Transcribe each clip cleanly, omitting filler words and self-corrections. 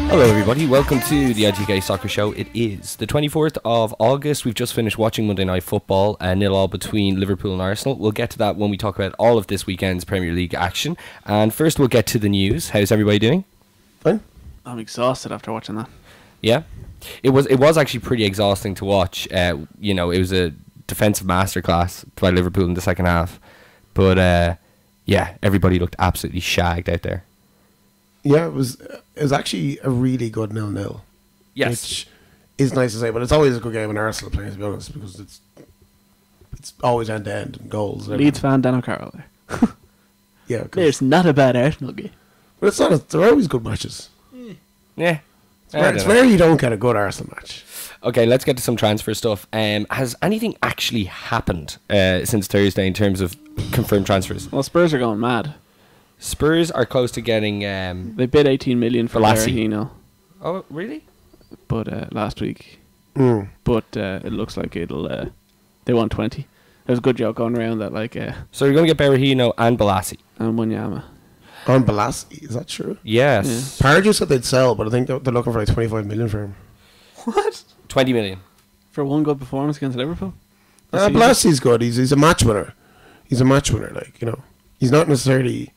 Hello everybody, welcome to the ITK Soccer Show. It is the 24th of August. We've just finished watching Monday Night Football, 0-0 between Liverpool and Arsenal. We'll get to that when we talk about all of this weekend's Premier League action. And first we'll get to the news. How's everybody doing? Fine. I'm exhausted after watching that. Yeah? It was actually pretty exhausting to watch. It was a defensive masterclass by Liverpool in the second half. But, everybody looked absolutely shagged out there. Yeah, it was actually a really good 0-0. Yes. Which is nice to say, but it's always a good game when Arsenal play, to be honest, because it's always end-to-end and goals. And Leeds fan Dan O'Carroll there. Yeah. There's not a bad Arsenal game. But it's not. They're always good matches. Yeah. It's rare you don't get a good Arsenal match. Okay, let's get to some transfer stuff. Has anything actually happened since Thursday in terms of confirmed transfers? Well, Spurs are going mad. Spurs are close to getting... they bid 18 million for Berahino. Oh, really? But last week. But it looks like it'll... they want 20. There's a good joke going around that, like... so you're going to get Berahino and Balassi? And Wanyama. On Balassi, is that true? Yes. Yeah. Pardew said they'd sell, but I think they're looking for like 25 million for him. What? 20 million. For one good performance against Liverpool? Balassi's good. He's a match winner. He's a match winner, He's not necessarily...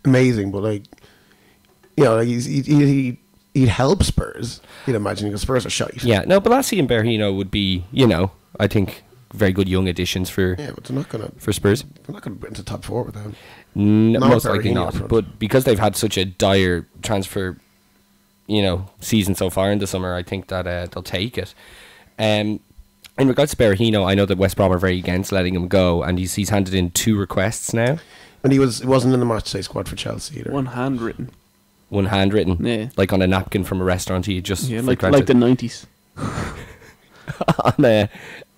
amazing, but he'd help Spurs. You'd imagine, because Spurs are shite. Yeah, no, Balassi and Berahino would be, I think very good young additions for. Yeah, but they're not gonna for Spurs. They're not gonna get into top four with them. No, most likely not. But because they've had such a dire transfer, season so far in the summer, I think that they'll take it. In regards to Berahino, I know that West Brom are very against letting him go, and he's handed in 2 requests now. And he wasn't in the matchday squad for Chelsea either. One handwritten. Yeah. Like on a napkin from a restaurant. He just like the 90s.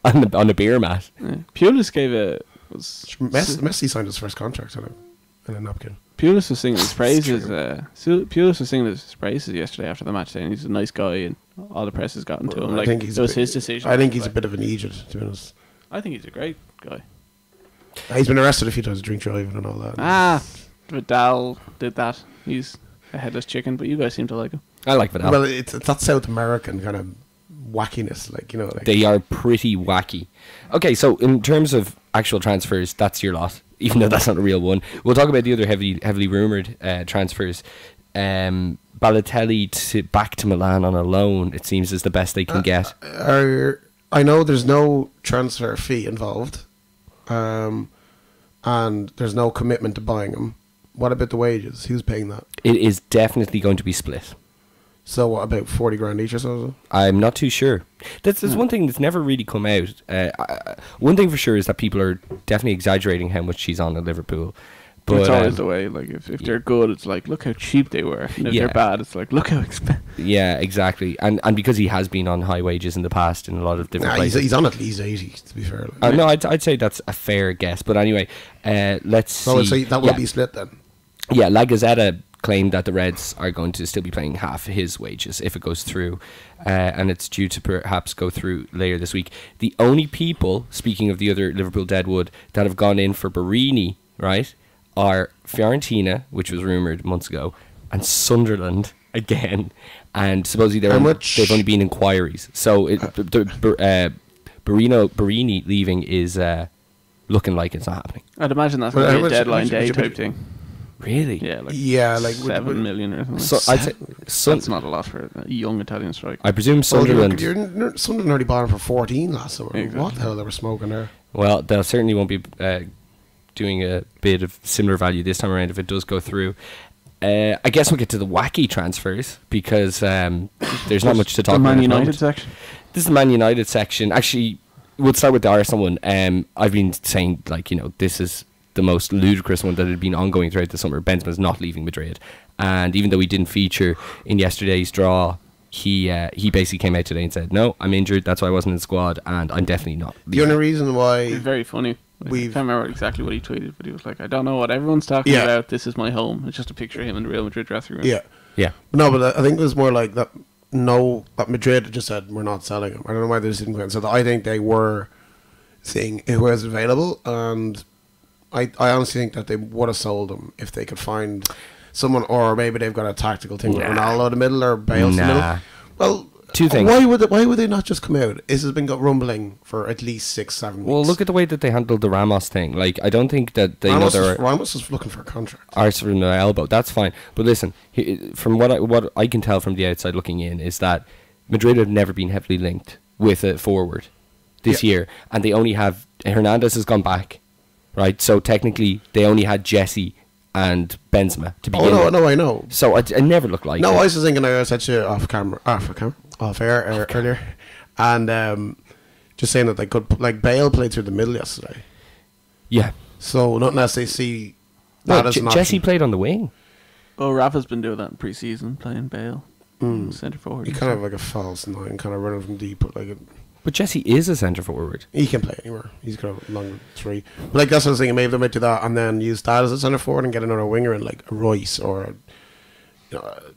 on a beer mat. Yeah. Pulis gave Messi signed his first contract on a napkin. Pulis was singing his praises. Pulis was singing his praises yesterday after the match, saying he's a nice guy and all the press has gotten to him. I think it was his decision. I think he's a bit of an idiot, to be honest. I think he's a great guy. He's been arrested a few times, drink driving and all that. Vidal did that. He's a headless chicken, but you guys seem to like him. I like Vidal. Well, it's that South American kind of wackiness, They are pretty wacky. Okay, so in terms of actual transfers, that's your lot, even though that's not a real one. We'll talk about the other heavily rumoured transfers. Balotelli back to Milan on a loan, it seems, is the best they can get. I know there's no transfer fee involved. And there's no commitment to buying them. What about the wages? Who's paying that? It is definitely going to be split. So what, about 40 grand each or so? I'm not too sure. That's one thing that's never really come out. One thing for sure is that people are definitely exaggerating how much she's on at Liverpool. But it's always the way. Like if they're good, it's like, look how cheap they were. And if they're bad, it's like, look how expensive. Yeah, exactly. And because he has been on high wages in the past in a lot of different places. He's on at least 80, to be fair. No, I'd say that's a fair guess. But anyway, let's see. So that will be split then? Yeah, La Gazzetta claimed that the Reds are going to still be paying half his wages if it goes through. And it's due to perhaps go through later this week. The only people, speaking of the other Liverpool deadwood, that have gone in for Barini, right, are Fiorentina, which was rumoured months ago, and Sunderland again. And supposedly they've only been inquiries. So Barini leaving is looking like it's not happening. I'd imagine that's going to be a deadline day type thing. Really? Yeah, like 7 million or something. So I'd say that's not a lot for a young Italian striker. I presume Sunderland. Sunderland already bought him for 14 last summer. Exactly. What the hell they were smoking there? Well, they certainly won't be doing a bid of similar value this time around if it does go through. I guess we'll get to the wacky transfers because there's not much to talk about. The Man United section. This is the Man United section. Actually, we'll start with the Arsenal one. I've been saying, this is the most ludicrous one that had been ongoing throughout the summer. Benzema's not leaving Madrid, and even though he didn't feature in yesterday's draw he basically came out today and said, no, I'm injured, that's why I wasn't in the squad, and I'm definitely not. The only reason It's why very funny. I We've- can't remember exactly what he tweeted, but he was like, I don't know what everyone's talking Yeah. about. This is my home. It's just a picture of him in the Real Madrid dressing room. yeah, no, but I think it was more like that. No, that Madrid just said we're not selling him. I don't know why they didn't go in. So I think they were seeing who was available, and I honestly think that they would have sold him if they could find someone, or maybe they've got a tactical thing with Ronaldo in the middle or Bale in the middle. Well, two things. Why would they not just come out? This has been rumbling for at least 6-7 weeks. Well, look at the way that they handled the Ramos thing. Like, I don't think that they know they're Ramos is looking for a contract. arse from the elbow. That's fine. But listen, from what I can tell from the outside looking in is that Madrid have never been heavily linked with a forward this year, and they only have Hernandez has gone back, right? So technically, they only had Jesse and Benzema to begin with. No, I know. So I never looked like No, it. I was just thinking. I said to you off air earlier, and just saying that they could, like, Bale played through the middle yesterday. Yeah. So not unless they see that No, as an Jesse option. played on the wing. Oh, Rafa's been doing that in pre-season, playing Bale, centre forward. He kind of like a false nine, kind of running from deep, but like But Jesse is a centre forward. he can play anywhere. He's got a long three. But like that's what I was thinking. Maybe they might do that and then use that as a centre forward and get another winger in like a Royce or a,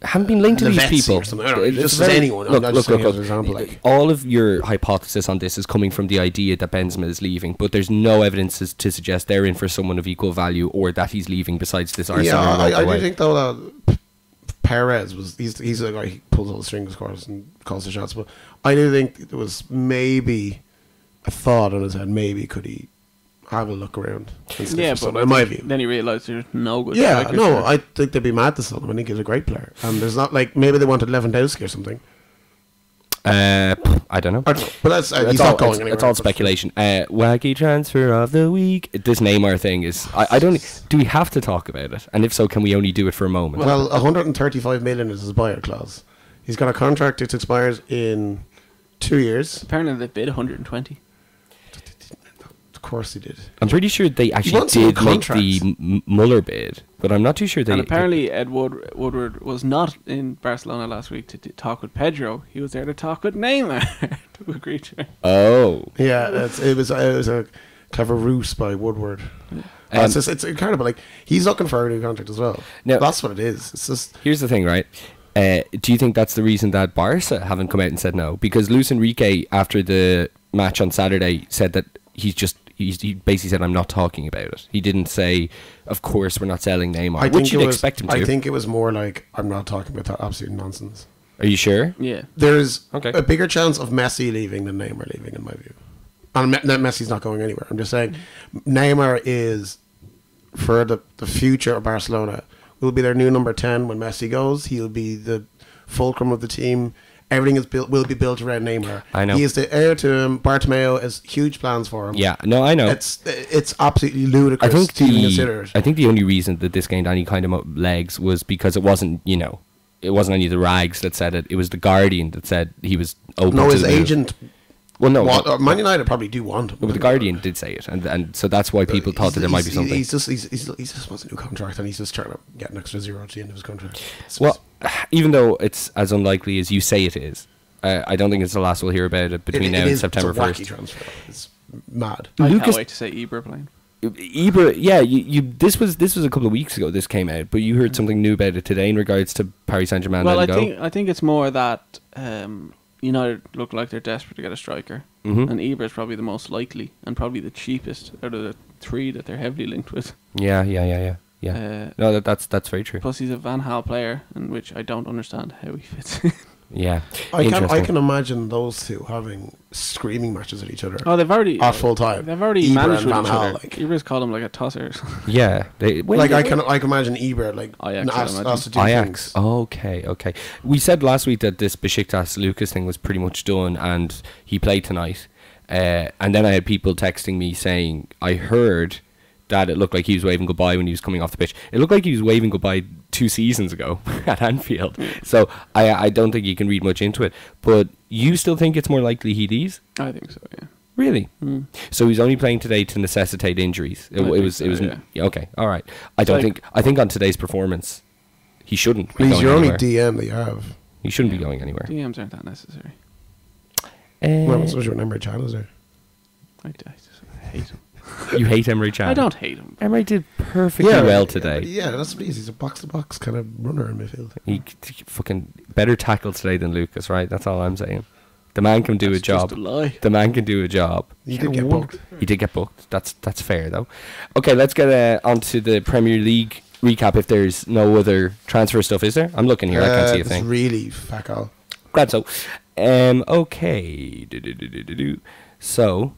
Haven't been linked to these Lavezzi people. or something. I don't know, It's just very- anyone. I'm not just saying as an example, like. All of your hypothesis on this is coming from the idea that Benzema is leaving, but there's no evidence to suggest they're in for someone of equal value or that he's leaving besides this Arsenal. Yeah, I do think though that Perez he's a guy who pulls all the strings, of course, and calls the shots. But I do think there was maybe a thought on his head. Maybe could he have a look around? Yeah, but in my view, then he realised there's no good. yeah, strikers no, there. I think they'd be mad to sell him. I think he's a great player, and there's not like maybe they wanted Lewandowski or something. I don't know. I don't know, but that's he's It's not all, going it's, anywhere. it's all speculation. Wacky transfer of the week. This Neymar thing is. I don't. Do we have to talk about it? And if so, can we only do it for a moment? Well, 135 million is his buyer clause. He's got a contract that expires in 2 years. Apparently they bid 120. Of course he did. I'm pretty sure they actually wants some did make the contracts. Muller bid, but I'm not too sure they. And apparently Ed Woodward was not in Barcelona last week to talk with Pedro. He was there to talk with Neymar to agree to it. Oh. Yeah, it was a clever ruse by Woodward. It's incredible. Like he's looking for a new contract as well. Now- That's what it is. It's just Here's the thing, right? Do you think that's the reason that Barca haven't come out and said no? Because Luis Enrique, after the match on Saturday, said that he basically said, I'm not talking about it. He didn't say, of course we're not selling Neymar, which you'd expect him to. I think it was more like I'm not talking about that absolute nonsense. Are you sure? Yeah. There's Okay. a bigger chance of Messi leaving than Neymar leaving, in my view. And Messi's not going anywhere. I'm just saying, Neymar is for the future of Barcelona. Will be their new number 10 when Messi goes. He'll be the fulcrum of the team. Everything will be built around Neymar. I know. He is the heir to him. Bartomeu has huge plans for him. Yeah, no, I know. It's absolutely ludicrous I think to even consider it. I think the only reason that this gained any kind of legs was because it wasn't any of the rags that said it. It was the Guardian that said he was open. No, to his the move. agent. Well, no, Man United probably do want him. but the Guardian did say it, and so that's why people thought that there might be something. He just wants a new contract, and he's just trying to get an extra zero at the end of his contract. Well, even though it's as unlikely as you say it is, I don't think it's the last we'll hear about it between now and September It's a wacky 1st. transfer. It's mad. I Lucas- can't wait to say Ibra playing. Ibra, yeah, this was a couple of weeks ago. This came out, but you heard something new about it today in regards to Paris Saint-Germain. Well, letting go. I think it's more that United look like they're desperate to get a striker, Mhm. and Ibra is probably the most likely and probably the cheapest out of the three that they're heavily linked with. Yeah. No, that's very true. Plus, he's a Van Gaal player, in which I don't understand how he fits in. Yeah, I interesting. can imagine those two having screaming matches at each other. Oh, they've already at full time. They've already Ibra managed and with Van each Gaal, other. like. Ibra's called him like a tosser. Yeah, I can imagine Ibra like Ajax, I imagine. asked to do Ajax. things. Okay. We said last week that this Besiktas Lucas thing was pretty much done, and he played tonight. And then I had people texting me saying, I heard that it looked like he was waving goodbye when he was coming off the pitch. It looked like he was waving goodbye 2 seasons ago at Anfield. So I don't think you can read much into it. But you still think it's more likely he leaves? I think so. Yeah. Really? Mm. So he's only playing today to necessitate injuries. It think was. so, It was. yeah. Okay. All right. I don't like- think. I think on today's performance, he shouldn't. be He's going your only anywhere. DM that you have. He shouldn't be going anywhere. DMs aren't that necessary. Well, it's your number of channels there. I just hate him. You hate Emery Can? I don't hate him. Emery did perfectly well today. Yeah, that's what he is. He's a box-to-box kind of runner in midfield. He fucking better tackle today than Lucas, right? That's all I'm saying. The man can do a job. Just a lie. The man can do a job. He did get booked. He did get booked. That's fair though. Okay, let's get onto the Premier League recap. If there's no other transfer stuff, is there? I'm looking here. I can't see a It's thing. really fuck all. Glad so. Okay. So,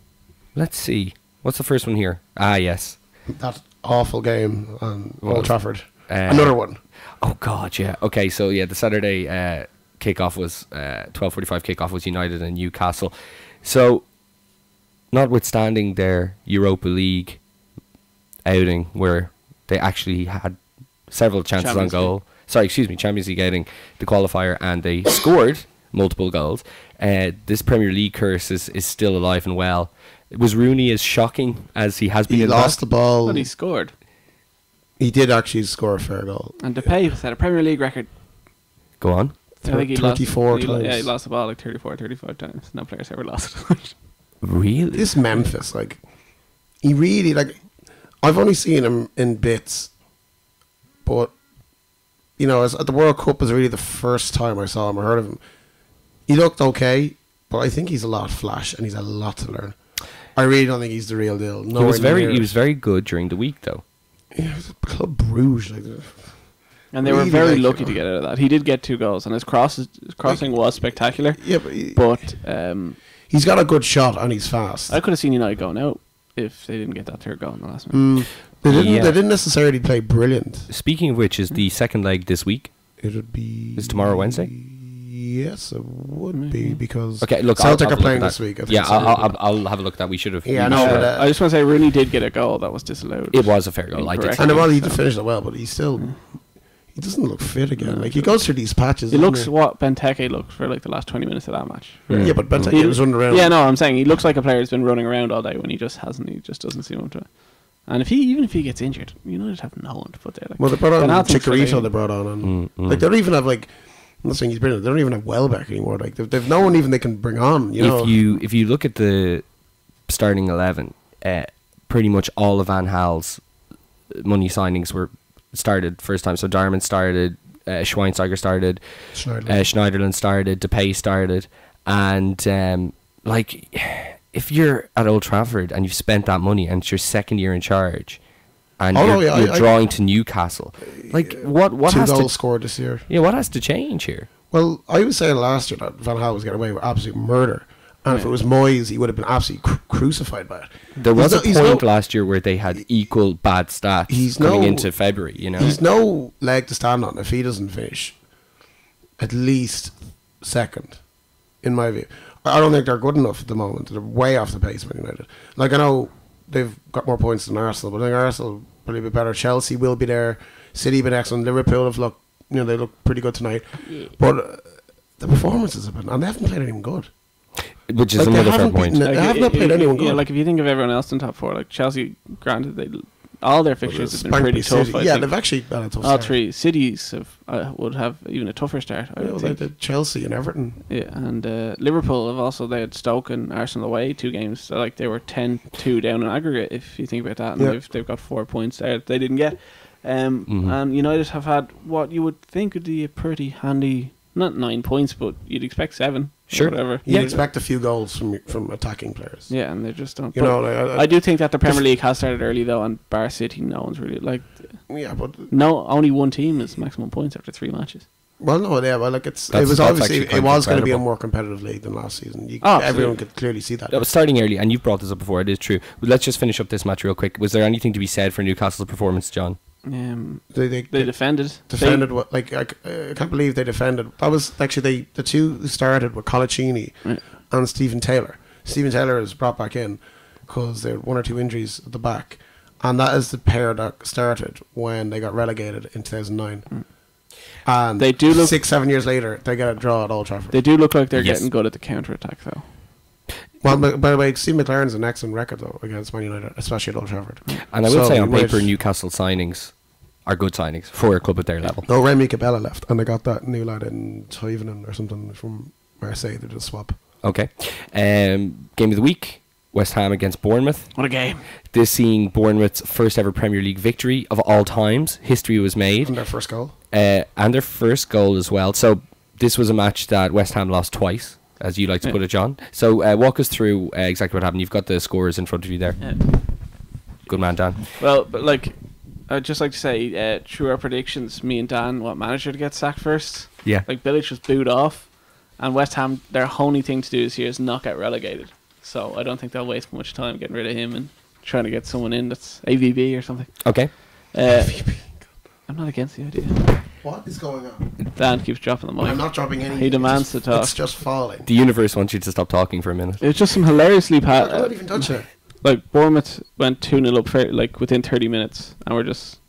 let's see. What's the first one here? Ah, yes. That awful game on Well, Old Trafford. Another one. Oh God, yeah. Okay, so yeah, the Saturday kickoff was 12:45. Kickoff was United and Newcastle. So, notwithstanding their Europa League outing, where they actually had several chances on goal. Champions League outing, the qualifier, and they scored multiple goals. This Premier League curse is still alive and well. Was Rooney as shocking as he has been? He in lost the ball. But he scored. He did actually score a fair goal. And Depay set a Premier League record. Go on. I think he 34 lost, times. Yeah, he lost the ball like 34, 35 times. No player's ever lost it. Really? This Memphis, like, he really, like, I've only seen him in bits, but, you know, at the World Cup was really the first time I saw him or heard of him. He looked okay, but I think he's a lot of flash and he's a lot to learn. I really don't think he's the real deal. He was very good during the week though. Yeah, it was Club Bruges, like, And they were really very like, lucky to get out of that. He did get 2 goals, and his crossing was spectacular. yeah, But he's got a good shot and he's fast. I could have seen United going out if they didn't get that 3rd goal in the last minute. They didn't. Yeah. They didn't necessarily play brilliant. Speaking of which, is the second leg this week? It would be. Is tomorrow Wednesday? Yes, it would be because Okay, look, Celtic I'll are playing look at this that. week. I think Yeah, so. I'll have a look at that. We should have. Yeah, I we know, should but, have- I just want to say Rooney did get a goal that was disallowed. it was a fair goal. I did. Incorrect. And well, he did finish it well, but he's still. He doesn't look fit again. Like he goes through these patches. He doesn't looks what Benteke looked for like the last 20 minutes of that match. Yeah, but Benteke was running around. Yeah, no, I'm saying he looks like a player who's been running around all day when he just hasn't. He just doesn't seem up to it. And even if he gets injured, United have no one to put there. Like, Well, they brought on Donaldson's Chicharito. for They brought on, and like they don't even have like. I'm not saying he's brilliant. They don't even have Welbeck anymore. Like they've no one even they can bring on. You know, if you look at the starting 11, pretty much all of Van Gaal's money signings were started first time. So Darman started, Schweinsteiger started, Schneiderlin started, Depay started, and like if you're at Old Trafford and you've spent that money and it's your second year in charge, and you're drawing to Newcastle, like what 2 has goals to scored this year. yeah, what has to change here? Well, I was saying last year that Van Gaal was getting away with absolute murder, and if it was Moyes, he would have been absolutely crucified by it. There was a point last year where they had equal bad stats coming into February. You know, he's no leg to stand on if he doesn't finish at least second, in my view. I don't think they're good enough at the moment. They're way off the pace of United. Like I know they've got more points than Arsenal, but I think Arsenal will probably be better. Chelsea will be there. City been excellent. Liverpool have looked, they look pretty good tonight. But the performances have been, and they haven't played anyone good. Which is another fair point. They have not played anyone good. Yeah, like if you think of everyone else in top 4, like Chelsea, granted, all their fixtures have been pretty tough. Yeah, they've actually had a tough all start. 3 cities would have even a tougher start. I would They think. did Chelsea and Everton. Yeah, and Liverpool have also, they had Stoke and Arsenal away 2 games. So like they were 10-2 down in aggregate if you think about that, and they've got 4 points there they didn't get. And United have had what you would think would be a pretty handy, not 9 points, but you'd expect 7. Sure. Or whatever. You'd expect a few goals from attacking players. Yeah, and they just don't. Like, I do think that the Premier League has started early though, and Bar City, no one's really like. Yeah, but only one team is maximum points after 3 matches. well, no, yeah, well, like it was That's obviously actually it was going to be a incredible. more competitive league than last season. Absolutely. Everyone could clearly see that. That was starting early, and you've brought this up before. It is true. But let's just finish up this match real quick. Was there anything to be said for Newcastle's performance, John? They defended. Defended what? Like I can't believe they defended. That was actually the 2 who started were Colaccini and Stephen Taylor. Stephen Taylor is brought back in because there were 1 or 2 injuries at the back, and that is the pair that started when they got relegated in 2009. And They do look 6-7 years later they get a draw at Old Trafford. They do look like they're Yes. getting good at the counter attack though. Well, by the way, Steve McLaren's an excellent record though against Man United, especially at Old Trafford. And I will So say on you might- paper, Newcastle signings are good signings for a club at their level. No, Remy Cabella left, and they got that new lad in Toivonen or something from Marseille. They did a swap. Okay. Game of the week, West Ham against Bournemouth. What a game. This seeing Bournemouth's first ever Premier League victory of all times. History was made. And their first goal. And their first goal as well. So this was a match that West Ham lost twice, as you like to put it, John. So walk us through exactly what happened. You've got the scores in front of you there. Yeah. Good man, Dan. Well, but like, I'd just like to say, through our predictions, me and Dan, what manager to get sacked first? Yeah. Like, Bilic was booed off, and West Ham, their only thing to do this year is not get relegated. So I don't think they'll waste much time getting rid of him and trying to get someone in that's AVB or something. Okay. I'm not against the idea. What is going on? Dan keeps dropping the mic. I'm not dropping any. He demands to talk. It's just falling. The universe wants you to stop talking for a minute. It's just some hilariously I don't even touch it. Like, Bournemouth went 2-0 up like within 30 minutes and were just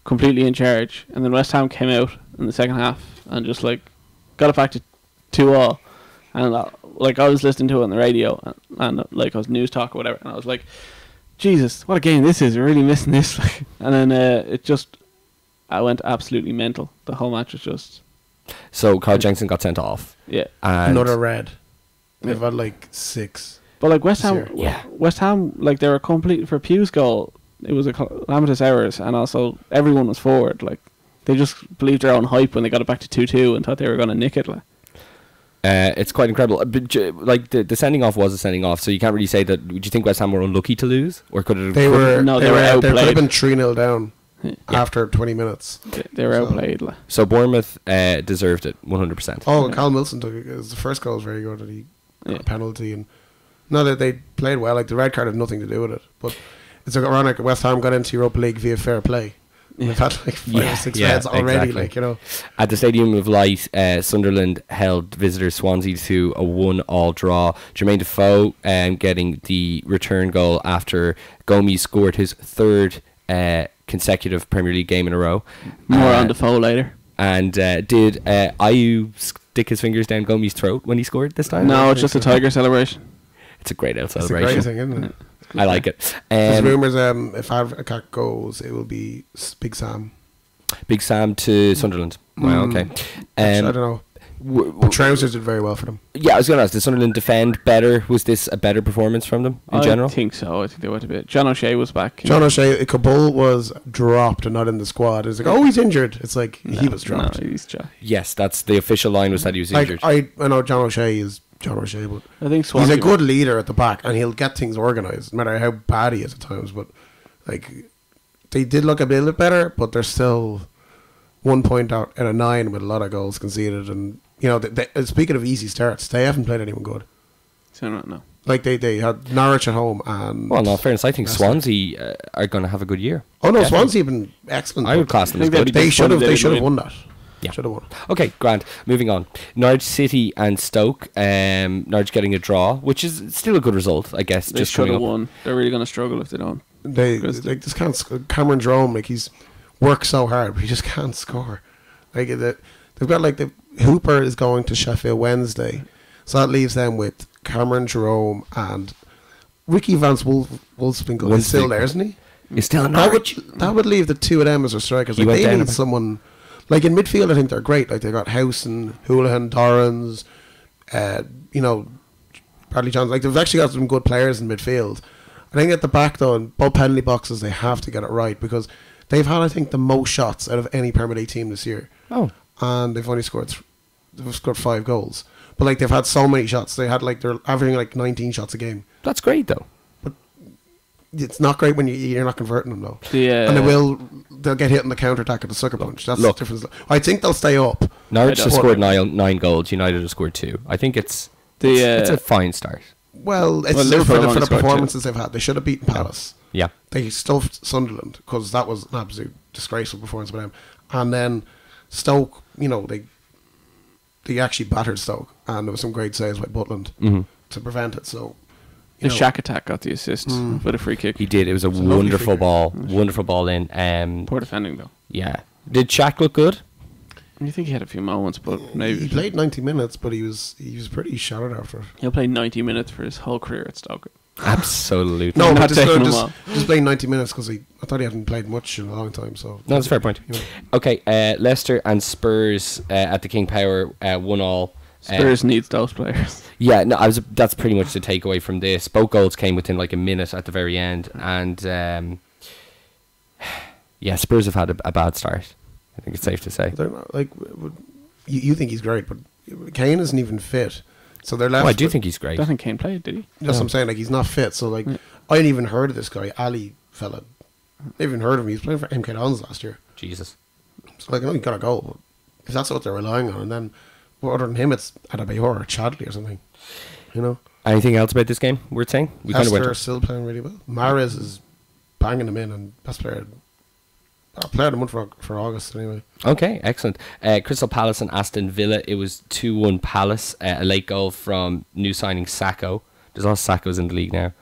completely in charge. And then West Ham came out in the second half and just like got it back to 2-all. And like, I was listening to it on the radio and like I was news talk or whatever, and I was like, Jesus, what a game this is. We're really missing this. And then I went absolutely mental. The whole match was just... So Carl Jensen got sent off. Yeah. And Another red. They've had like 6. But like West Ham, Yeah. West Ham, like, they were complete for Pugh's goal. It was a calamitous errors, and also everyone was forward. Like, they just believed their own hype when they got it back to 2-2 and thought they were going to nick it. Like. It's quite incredible. But, like, the sending off was a sending off, so you can't really say that. Would you think West Ham were unlucky to lose, or could it have? They were. No, they they were were. They could outplayed. have been 3-0 down Yeah. after 20 minutes. They were So- outplayed. Like. So Bournemouth deserved it 100%. Oh, Cal Wilson took it. The first goal was very good. And he got a penalty, and no, that they played well. Like, the red card had nothing to do with it. But it's ironic. West Ham got into Europa League via fair play. They've had like 5 or 6 reds already. Exactly. Like, you know. At the Stadium of Light, Sunderland held visitors Swansea to a 1-all draw. Jermaine Defoe getting the return goal after Gomes scored his third consecutive Premier League game in a row. More on Defoe later. And did Ayew stick his fingers down Gomes' throat when he scored this time? No, it's just a Tiger celebration. It's a great out It's a celebration. great thing, isn't it? I like it. There's rumours if Advocat goes, it will be Big Sam. Big Sam to Sunderland. Wow, okay. I don't know. The Trousers did very well for them. Yeah, I was going to ask, did Sunderland defend better? Was this a better performance from them in general? I think so. I think they went a bit. John O'Shea was back. John O'Shea, Kabul was dropped and not in the squad. It's like, oh, he's injured. It's like, he was dropped. No, he's dropped. Yes, that's the official line was that he was Like, injured. I know John O'Shea is John O'Shea, but I think he's Swansea a good leader at the back, and he'll get things organised, no matter how bad he is at times. But like, they did look a little bit better, but they're still 1 point out of 9 with a lot of goals conceded. And you know, speaking of easy starts, they haven't played anyone good. So no. Like they had Norwich at home, and well, no, fairness, I think Swansea are going to have a good year. oh no, Definitely. Swansea have been excellent. I would class them I as think good. they'd be They should have. They disappointed should they have won didn't that. Yeah. Should have won. Okay, grand. Moving on. Norwich City and Stoke. Norwich getting a draw, which is still a good result, I guess. They just should coming have up. won. They're really going to struggle if they don't. They Because like just can't. Cameron Jerome, like, he's worked so hard, but he just can't score. Like, they've got like the Hooper is going to Sheffield Wednesday, so that leaves them with Cameron Jerome and Ricky Vance Wolfswinkel. He's still there, isn't he? He's still in That Norwich. would leave the two of them as their strikers. He Like, went they down a need bit. someone like in midfield. I think they're great. Like, they got House and Houlihan, Dorrans, you know, Bradley Johnson. Like, they've actually got some good players in midfield. I think at the back though, in both penalty boxes, they have to get it right because they've had, I think, the most shots out of any Premier League team this year, Oh, and they've only scored 5 goals. But like, they've had so many shots. They had like, they're averaging like 19 shots a game. that's great though. It's not great when you're not converting them though. Yeah. And they'll get hit on the counter attack at the sucker punch. That's look. the difference. I think they'll stay up. Norwich I have don't- scored 9 goals. United have scored 2. I think it's a fine start. Well, it's Well, for Liverpool the only scored 2. performances they've had. They should have beaten Palace. Yeah. They stuffed Sunderland because that was an absolute disgraceful performance by them. And then Stoke, you know, they actually battered Stoke, and there was some great saves by Butland to prevent it. So, The you know, Shack attack got the assist with a free kick. He did. It was a lovely wonderful figure. ball. Wonderful ball in. Poor defending though. Yeah. Did Shaq look good? You think he had a few moments, but maybe he played 90 minutes, but he was pretty shattered after it. he'll play 90 minutes for his whole career at Stoke. Absolutely. No, Not but taking them off. just playing 90 minutes because I thought he hadn't played much in a long time. So No, that's a fair point. You know. Okay, Leicester and Spurs at the King Power 1-1. Spurs needs those players. Yeah, no, that's pretty much the takeaway from this. Both goals came within like a minute at the very end, and yeah, Spurs have had a bad start. I think it's safe to say. They're not, like, you think he's great, but Kane isn't even fit. So they're left. Oh, I do think he's great. I don't think Kane played, did he? That's what I'm saying. Like, he's not fit. So like, Yeah. I hadn't even heard of this guy, Ali fella. I even heard of him. He was playing for MK Dons last year. Jesus. So like, I know he got a goal, but if that's what they're relying on, and then well, other than him, it's Adebayor or Chadley or something. You know. Anything else about this game worth saying? We kind of Leicester went. are still playing really well. Mahrez is banging them in, and best player. Player of the month for August anyway. Okay, excellent. Crystal Palace and Aston Villa. It was 2-1 Palace. A late goal from new signing Sacco. There's a lot of Saccos in the league now.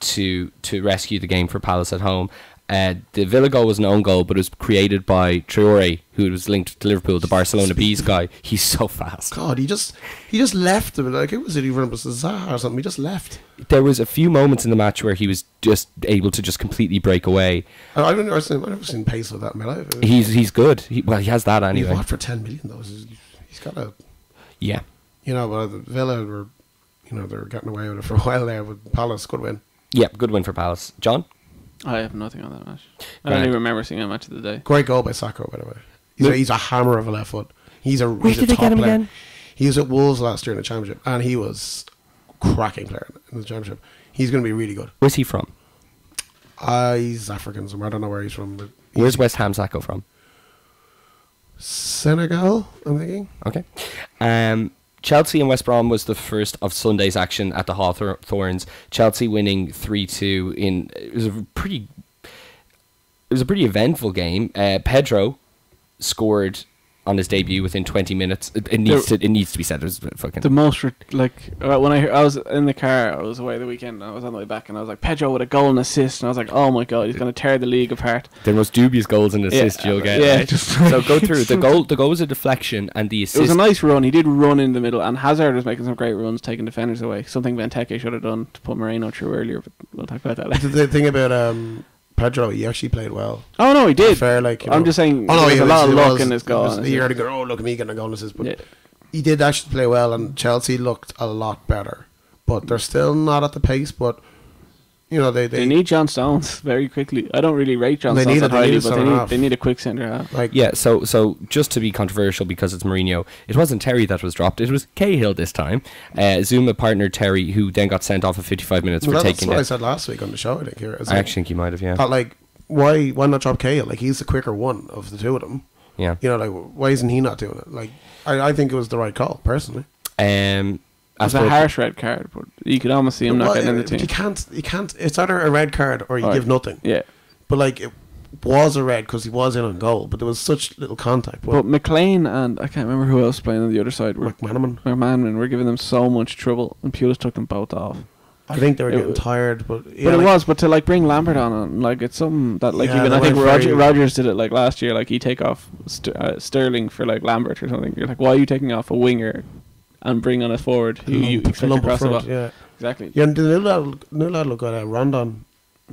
To rescue the game for Palace at home. The Villa goal was an own goal, but it was created by Traore, who was linked to Liverpool, the Barcelona Bees guy. He's so fast. God, he just left. Like, it was it even Zaha or something. He just left. There was a few moments in the match where he was just able to just completely break away. I've never seen pace like that in my life. He's good. He has that He anyway. bought for 10 million though. He's got a, Yeah. you know, but Villa were, you know, they're getting away with it for a while there. But Palace could win. Yeah, good win for Palace. John? I have nothing on that match. I Grant. don't even remember seeing a match of the day. Great goal by Sacco, by the way. He's a hammer of a left foot. He's a Where he's did a they top get him player. again? He was at Wolves last year in the Championship, and he was a cracking player in the Championship. He's going to be really good. Where's he from? He's African somewhere. I don't know where he's from. But Where's West Ham Sacco from? Senegal, I'm thinking. Okay. Chelsea and West Brom was the first of Sunday's action at the Hawthorns. Chelsea winning 3-2 in it was a pretty eventful game. Pedro scored on his debut within 20 minutes. It needs to be said. It was fucking The most when I was in the car, I was away the weekend, and I was on the way back, and I was like, Pedro with a goal and assist, and I was like, oh my god, he's going to tear the league apart. the most dubious goals and assists you'll get. Yeah, right? just so go through the goal. The goal was a deflection, and the assist. It was a nice run. He did run in the middle, and Hazard was making some great runs, taking defenders away. Something Benteke should have done to put Moreno through earlier, but we'll talk about that later. The thing about Pedro, he actually played well. Oh no, he did. Fair, like, you I'm know. just saying, Oh, no, there was a lot of luck in his goal. You heard him go, oh, look at me getting a goal assist. But Yeah. he did actually play well, and Chelsea looked a lot better. But they're still not at the pace, but, you know, They need John Stones very quickly. I don't really rate John They Stones need that it, they need highly, a but centre half. they need a quick centre half. like, Yeah, so just to be controversial because it's Mourinho, it wasn't Terry that was dropped, it was Cahill this time. Zuma partnered Terry, who then got sent off at 55 minutes well, for that's taking what I it. said last week on the show, I think. Here. It's I like, actually think you might have, yeah. that, like, why not drop Cahill? Like, he's the quicker one of the two of them. Yeah. You know, like, why isn't he not doing it? Like, I think it was the right call, personally. It As was a for harsh red card, but you could almost see him not getting in the But team. you can't. It's either a red card or you Right. give nothing. Yeah. But like, it was a red because he was in on goal, but there was such little contact. But McLean and I can't remember who else playing on the other side. McManaman were giving them so much trouble, and Pulis took them both off. I think they were It getting was- tired, but yeah, But it like, was, but to like bring Lambert on, like it's something that like Yeah, even they I think went very- Rogers did it like last year. Like he take off Sterling for like Lambert or something. You're like, why are you taking off a winger and bring on a forward who you expect to lump up cross the front, ball? yeah. Exactly. Yeah, and the new lad look at Rondon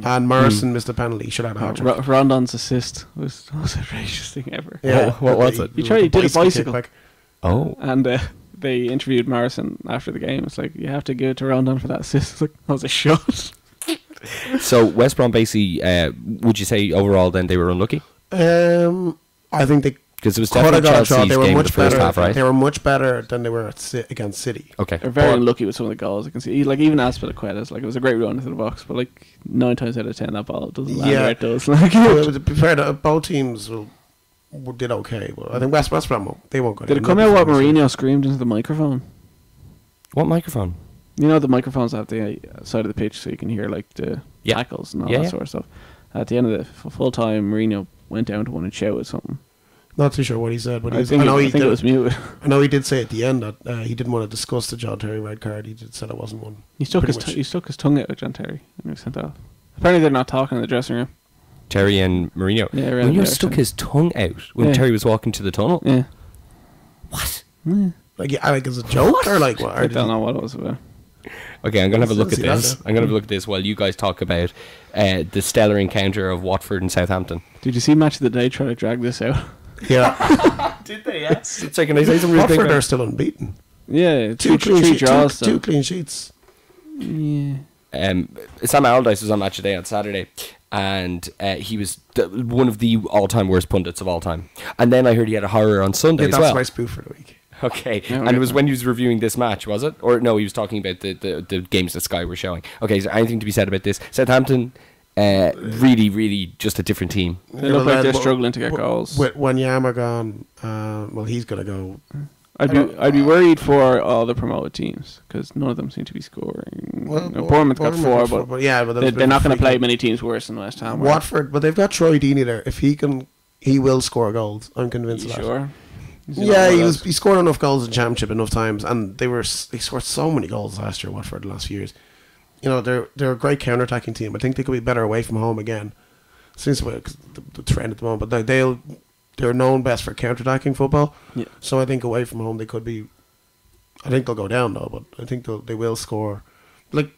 and Morrison missed the penalty. He should have had a hat-trick. Rondon's assist was the most outrageous thing ever. Yeah, what was it? He did a bicycle. kickback. Oh. And they interviewed Morrison after the game. It's like, you have to give it to Rondon for that assist. It's like, that was a shot. So West Brom basically, would you say overall then they were unlucky? I think they Because it was could have definitely got a draw. Chelsea's They were game in the much first better. half, right? They were much better than they were against City. Okay. They're very But- unlucky with some of the goals. I can see, like even Azpilicueta's, like it was a great run into the box, but like 9 times out of 10 that ball doesn't land Yeah. where it does. Like, Well, to be fair, both teams did okay. But I think West Brom they won't go. did it down. come out what Mourinho screamed into the microphone? What microphone? You know the microphones at the side of the pitch, so you can hear like the Yeah. tackles and all Yeah, that yeah. sort of stuff. At the end of the full time, Mourinho went down to one and shouted something. Not too sure what he said, but I think it was muted. I know he did say at the end that he didn't want to discuss the John Terry red card. He said it wasn't one. He stuck Pretty much. he stuck his tongue out with John Terry and he was sent off. Apparently they're not talking in the dressing room. Terry and Mourinho. Yeah, really, Mourinho yeah, stuck actually. his tongue out when Yeah. Terry was walking to the tunnel. Yeah. What? Yeah. Like as a joke or like what? I don't know what it was about. Okay, I'm gonna have a look at See that, this. yeah. I'm gonna have a look at this while you guys talk about the stellar encounter of Watford and Southampton. Did you see Match of the Day try to drag this out? Yeah. Did they? Yes. So can I say something? Watford are still unbeaten. Yeah, Two clean three sheets. draws. Two clean sheets. Yeah. Sam Allardyce was on Match of the Day on Saturday, and he was one of the all-time worst pundits of all time. And then I heard he had a horror on Sunday Yeah, as that's well. my spoof for the week. Okay, Yeah, and it was when he was reviewing this match, was it? Or no, he was talking about the games that Sky were showing. Okay, is there anything to be said about this? Southampton, really just a different team. They look like they're struggling to get goals. With Wanyama gone, well, he's going to go. I'd be worried for all the promoted teams because none of them seem to be scoring. Well, Bournemouth got four, but yeah, but they're not going to play many teams worse than West Ham. Watford, but they've got Troy Deeney there. If he will score goals. I'm convinced of that. Sure. Yeah, he scored enough goals in the Championship enough times, and they scored so many goals last year. Watford the last few years, you know, they're a great counter-attacking team. I think they could be better away from home again. Seems to be the trend at the moment, but they're known best for counter-attacking football. Yeah. So I think away from home they could be. I think they'll go down though, but I think they will score. Like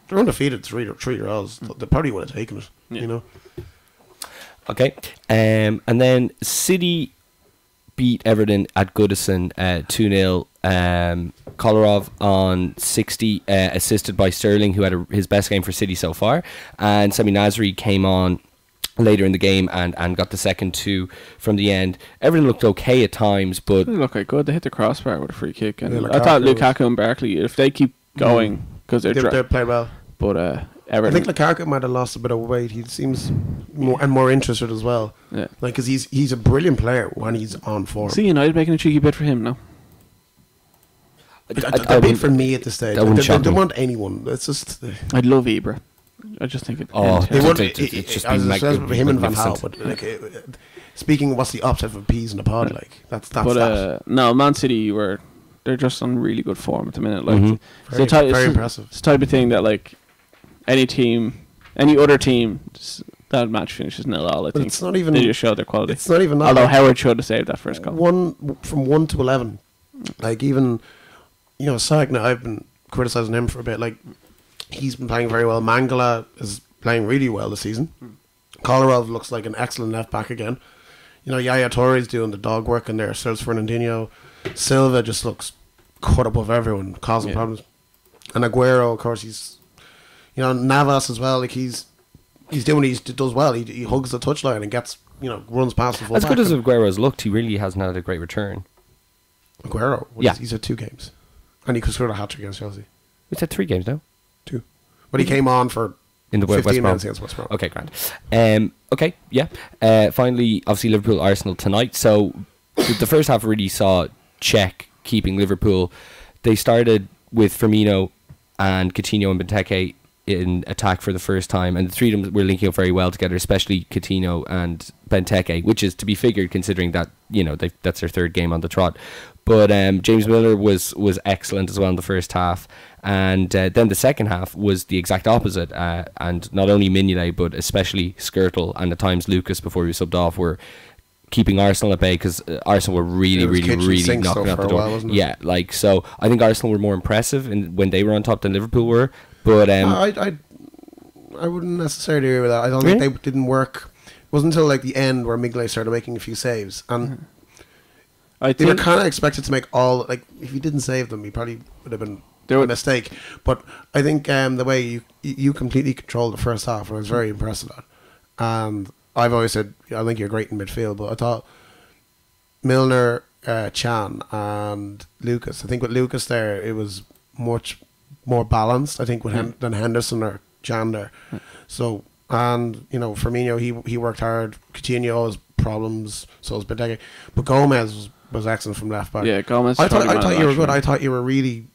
they're undefeated 3-0. They probably would have taken it. Yeah. You know. Okay, and then City beat Everton at Goodison 2-0. Kolarov on 60, assisted by Sterling, who had his best game for City so far, and Sami Nasri came on later in the game and got the second two from the end. Everton looked okay at times, but they look like good. They hit the crossbar with a free kick, and yeah, I thought Lukaku and Barkley, if they keep going, because they're playing well. But Everton, I think Lukaku might have lost a bit of weight. He seems more interested as well. Yeah, like because he's a brilliant player when he's on form. See United making a cheeky bid for him now. A bit for me at this stage. They don't want anyone. It's just. I'd love Ibra. I just think it. It's just been like him and Van Gaal. But like, speaking, what's the opposite of peas in a pod? Like that's but, that. No, Man City they're just on really good form at the minute. Like very impressive. It's the type of thing that like any other team that match finishes 0-0. I think it's not even. They just show their quality. It's not even. That Although Howard should have saved that first goal. 1 to 11. Like even, you know, Sagna. I've been criticizing him for a bit. Like he's been playing very well. Mangala is playing really well this season. Kolarov looks like an excellent left back again. You know, Yaya Touré's doing the dog work in there. So is Fernandinho. Silva just looks cut above everyone, causing problems. And Aguero, of course, he's, you know, Navas as well. Like he's doing what he does well. He hugs the touchline and gets, you know, runs past the full as back. good as Aguero's looked, he really hasn't had a great return. Aguero, he's had 2 games, and he could score a hat-trick against Chelsea. He's had 3 games now. 2, but he came on for in the 15 minutes against West Brom. Okay, grand. Okay, yeah. Finally, obviously Liverpool Arsenal tonight. So the first half really saw Czech keeping Liverpool. They started with Firmino and Coutinho and Benteke in attack for the first time, and the three of them were linking up very well together, especially Coutinho and Benteke, which is to be figured considering that, you know, that's their 3rd game on the trot. But James Milner was excellent as well in the first half, and then the second half was the exact opposite, and not only Mignolet but especially Skrtel and at times Lucas before he was subbed off were keeping Arsenal at bay, because Arsenal were really knocking out the door. Yeah, like, so I think Arsenal were more impressive when they were on top than Liverpool were. But I wouldn't necessarily agree with that. I don't think they didn't work. It wasn't until like the end where Mignolet started making a few saves, and they were kind of expected to make all. Like if he didn't save them, he probably would have been a mistake. But I think the way you completely controlled the first half, and I was very impressed with that. And I've always said I think you're great in midfield, but I thought Milner, Chan, and Lucas. I think with Lucas there, it was much more balanced, I think, than Henderson or Chan there. So, and you know, Firmino, he worked hard. Coutinho has problems, so has Benteke. But Gomez was excellent from left back. Yeah, Gomez. I thought you were good. I thought you were played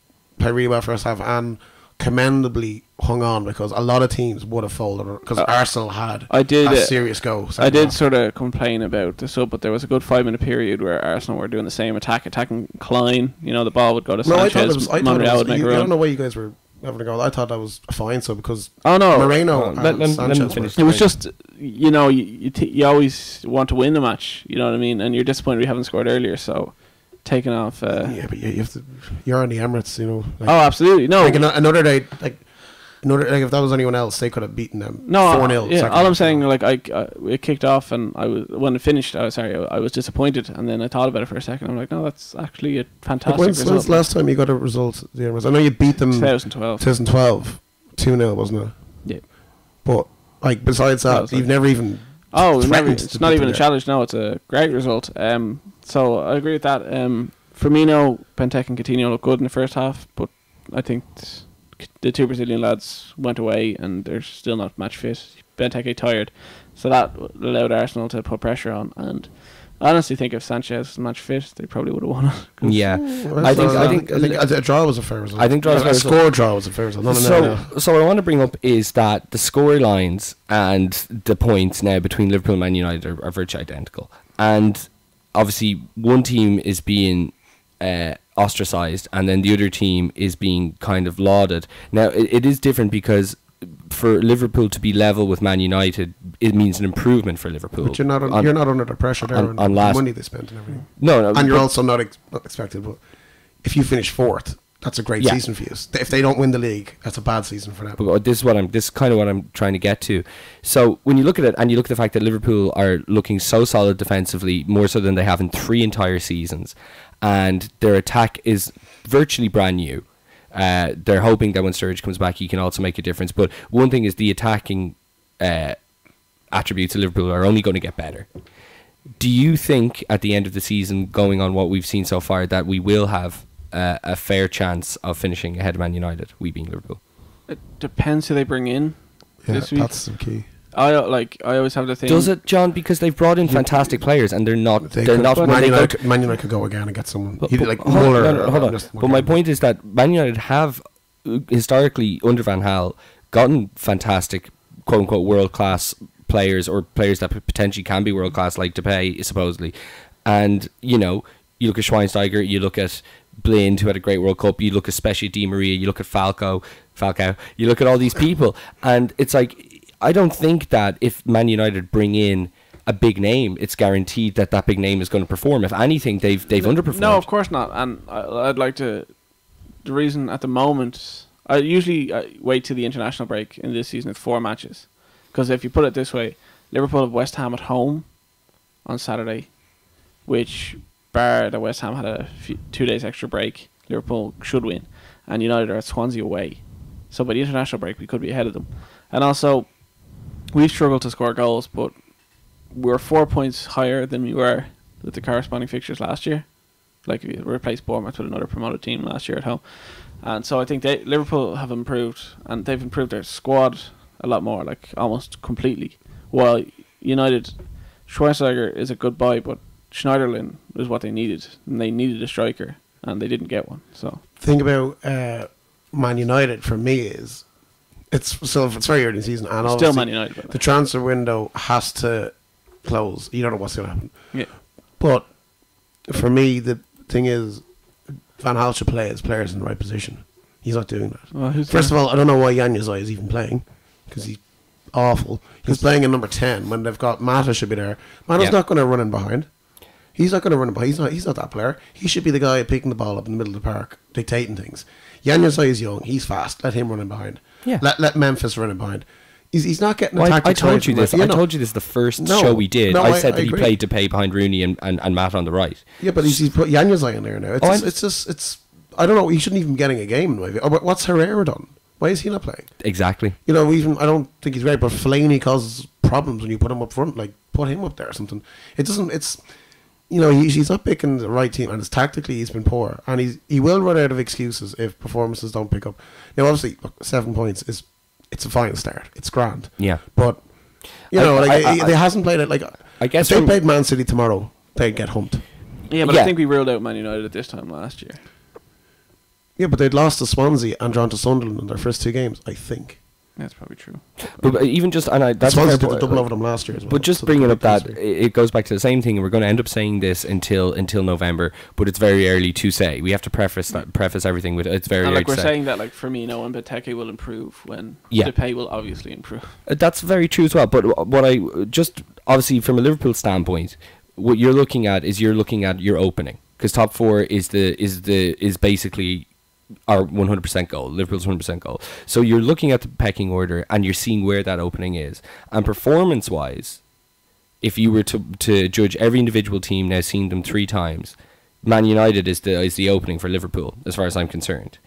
really well first half and commendably hung on, because a lot of teams would have folded because Arsenal had a serious go. I did sort of complain about the sub, but there was a good 5-minute period where Arsenal were doing the same attacking Klein. You know, the ball would go to Sanchez. Monreal would make a run. I don't know why you guys were having a go. I thought that was a fine sub because Moreno and Sanchez. It was just, you know, you always want to win the match. You know what I mean? And you're disappointed we haven't scored earlier. So taken off. Yeah, but you have to. You're on the Emirates, you know. Like, oh, absolutely. No, like another day, like if that was anyone else, they could have beaten them. No, 4-0. Yeah, all I'm saying, like it kicked off, and when it finished, I was disappointed, and then I thought about it for a second. I'm like, no, that's actually a fantastic result. When's the last time you got a result at the Emirates? I know you beat them 2012. 2-0, wasn't it? Yeah. But like besides that, you've never even. It's not even a challenge. No, it's a great result. So I agree with that. Firmino, Benteke, and Coutinho look good in the first half, but I think the two Brazilian lads went away and they're still not match fit. Benteke tired, so that allowed Arsenal to put pressure on. And I honestly think if Sanchez was match fit, they probably would have won it. Yeah, I think a draw was a fair result. I think a score draw was a fair result. So what I want to bring up is that the score lines and the points now between Liverpool and Man United are virtually identical, and obviously one team is being ostracised, and then the other team is being kind of lauded. Now it is different because for Liverpool to be level with Man United, it means an improvement for Liverpool. But you're not under the pressure there on the money they spent and everything. No, and you're also not expected. But if you finish fourth, that's a great season for you. If they don't win the league, that's a bad season for them. But this is kind of what I'm trying to get to. So when you look at it, and you look at the fact that Liverpool are looking so solid defensively, more so than they have in 3 entire seasons, and their attack is virtually brand new. They're hoping that when Sturridge comes back, he can also make a difference. But one thing is the attacking attributes of Liverpool are only going to get better. Do you think at the end of the season, going on what we've seen so far, that we will have a fair chance of finishing ahead of Man United, we being Liverpool? It depends who they bring in this week. That's the key. I always have the thing. Does it, John? Because they've brought in fantastic players, and they're not. Man United could go again and get someone. Hold on. But my point is that Man United have historically under Van Gaal gotten fantastic, quote unquote, world class players, or players that potentially can be world class, like Depay supposedly. And you look at Schweinsteiger, you look at Blind, who had a great World Cup, you look especially at Di Maria, you look at Falcao, you look at all these people, and it's like, I don't think that if Man United bring in a big name, it's guaranteed that big name is going to perform. If anything, they've underperformed. No, of course not. And I'd like to. The reason at the moment, I usually wait till the international break in this season at 4 matches, because if you put it this way, Liverpool have West Ham at home on Saturday, which bar that West Ham had 2 days extra break, Liverpool should win, and United are at Swansea away. So by the international break, we could be ahead of them, and also. We've struggled to score goals, but we're 4 points higher than we were with the corresponding fixtures last year. Like, we replaced Bournemouth with another promoted team last year at home. And so I think Liverpool have improved, and they've improved their squad a lot more, like almost completely. While United, Schweinsteiger is a good buy, but Schneiderlin is what they needed. And they needed a striker, and they didn't get one. So the thing about Man United for me is, it's very early in the season, and still Man United. The transfer window has to close. You don't know what's going to happen. Yeah. But for me, the thing is, Van Gaal should play his players in the right position. He's not doing that. Well, First of all, I don't know why Januzaj is even playing, because he's awful. He's playing in number 10 when they've got Mata should be there. Mata's not going to run in behind. He's not going to run in behind. He's not that player. He should be the guy picking the ball up in the middle of the park, dictating things. Januzaj is young. He's fast. Let him run in behind. Yeah. Let Memphis run in behind. He's not getting attacked. I told you this. I told you this the first show we did. I said that he played Depay behind Rooney and Matt on the right. Yeah, but he's put Januzaj in there now. It's I don't know. He shouldn't even be getting a game in my view. Oh, but what's Herrera done? Why is he not playing? Exactly. I don't think he's great, but Fellaini causes problems when you put him up front. Like, put him up there or something. It doesn't. It's. He's not picking the right team, and tactically he's been poor, and he will run out of excuses if performances don't pick up. Now, obviously, 7 points it's a fine start. It's grand. Yeah, but they hasn't played it. Like, I guess if they played Man City tomorrow, they'd get humped. Yeah, but I think we ruled out Man United at this time last year. Yeah, but they'd lost to Swansea and drawn to Sunderland in their first 2 games, I think. That's probably true. But even just, that's Swansea did the double over them last year as well. But just bringing up that, it goes back to the same thing, and we're going to end up saying this until November, but it's very early to say. We have to preface everything with it's very early to say. We're saying that Firmino and Benteke will improve when Depay will obviously improve. That's very true as well. But what I just, obviously from a Liverpool standpoint, what you're looking at is your opening. because top four is basically our 100% goal. Liverpool's 100% goal. So you're looking at the pecking order and you're seeing where that opening is. And performance wise, if you were to judge every individual team, now seeing them 3 times, Man United is the opening for Liverpool, as far as I'm concerned,